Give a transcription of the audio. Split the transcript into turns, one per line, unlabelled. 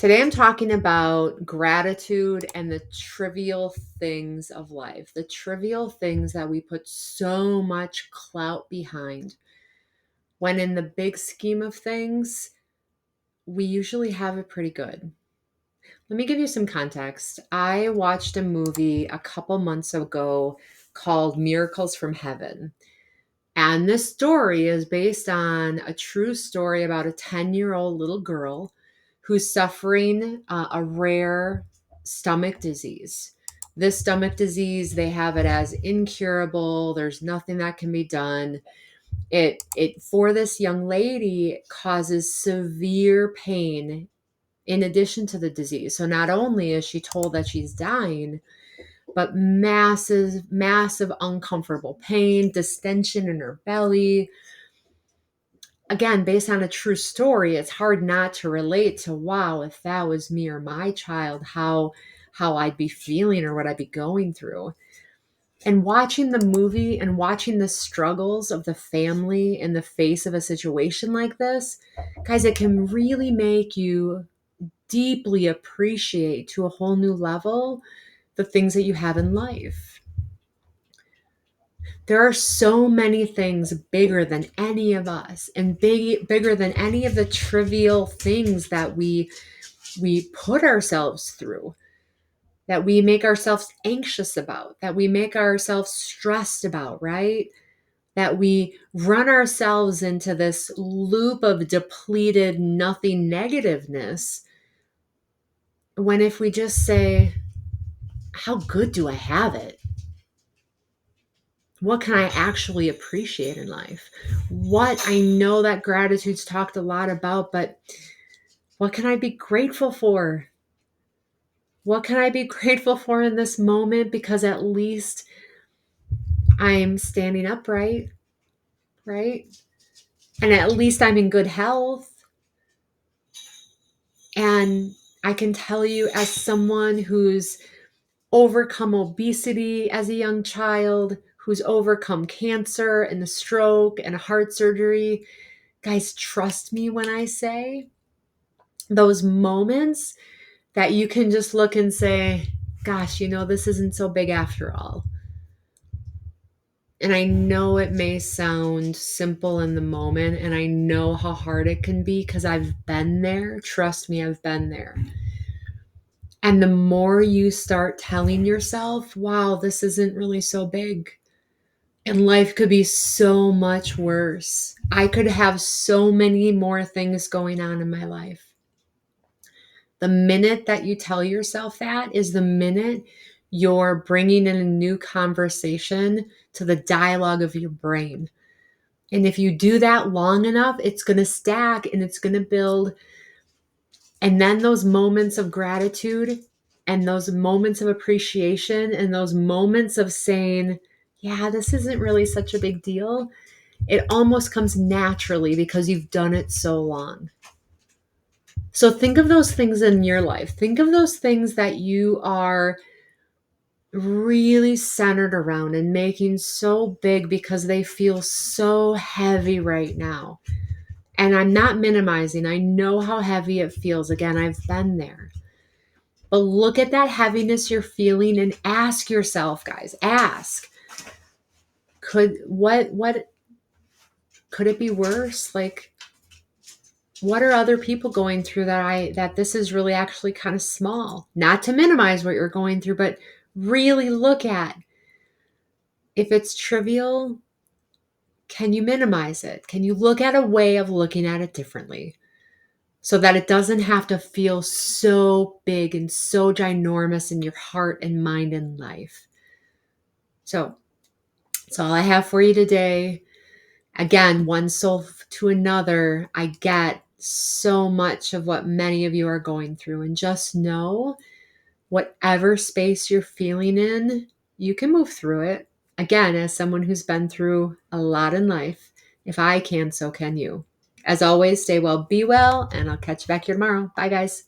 Today I'm talking about gratitude and the trivial things of life, the trivial things that we put so much clout behind. When in the big scheme of things, we usually have it pretty good. Let me give you some context. I watched a movie a couple months ago called Miracles from Heaven. And this story is based on a true story about a 10-year-old little girl who's suffering a rare stomach disease. This stomach disease, they have it as incurable. There's nothing that can be done. It for this young lady causes severe pain in addition to the disease. So not only is she told that she's dying, but massive uncomfortable pain, distension in her belly. Again, based on a true story, it's hard not to relate to, wow, if that was me or my child, how I'd be feeling or what I'd be going through. And watching the movie and watching the struggles of the family in the face of a situation like this, guys, it can really make you deeply appreciate to a whole new level the things that you have in life. There are so many things bigger than any of us and bigger than any of the trivial things that we put ourselves through, that we make ourselves anxious about, that we make ourselves stressed about, right? That we run ourselves into this loop of depleted nothing negativeness, when if we just say, how good do I have it? What can I actually appreciate in life? What I know that gratitude's talked a lot about, but what can I be grateful for? What can I be grateful for in this moment? Because at least I'm standing upright, right? And at least I'm in good health. And I can tell you, as someone who's overcome obesity as a young child, who's overcome cancer and a stroke and a heart surgery, guys, trust me when I say those moments that you can just look and say, gosh, this isn't so big after all. And I know it may sound simple in the moment, and I know how hard it can be because I've been there. Trust me, I've been there. And the more you start telling yourself, wow, this isn't really so big, and life could be so much worse. I could have so many more things going on in my life. The minute that you tell yourself that is the minute you're bringing in a new conversation to the dialogue of your brain. And if you do that long enough, it's going to stack and it's going to build. And then those moments of gratitude and those moments of appreciation and those moments of saying, yeah, this isn't really such a big deal, it almost comes naturally because you've done it so long. So think of those things in your life. Think of those things that you are really centered around and making so big because they feel so heavy right now. And I'm not minimizing. I know how heavy it feels. Again, I've been there. But look at that heaviness you're feeling and ask yourself, guys, ask, what could it be worse? Like, what are other people going through that this is really actually kind of small? Not to minimize what you're going through, but really look at, if it's trivial, can you minimize it? Can you look at a way of looking at it differently so that it doesn't have to feel so big and so ginormous in your heart and mind and life? So that's all I have for you today. Again, one soul to another, I get so much of what many of you are going through. And just know, whatever space you're feeling in, you can move through it. Again, as someone who's been through a lot in life, if I can, so can you. As always, stay well, be well, and I'll catch you back here tomorrow. Bye, guys.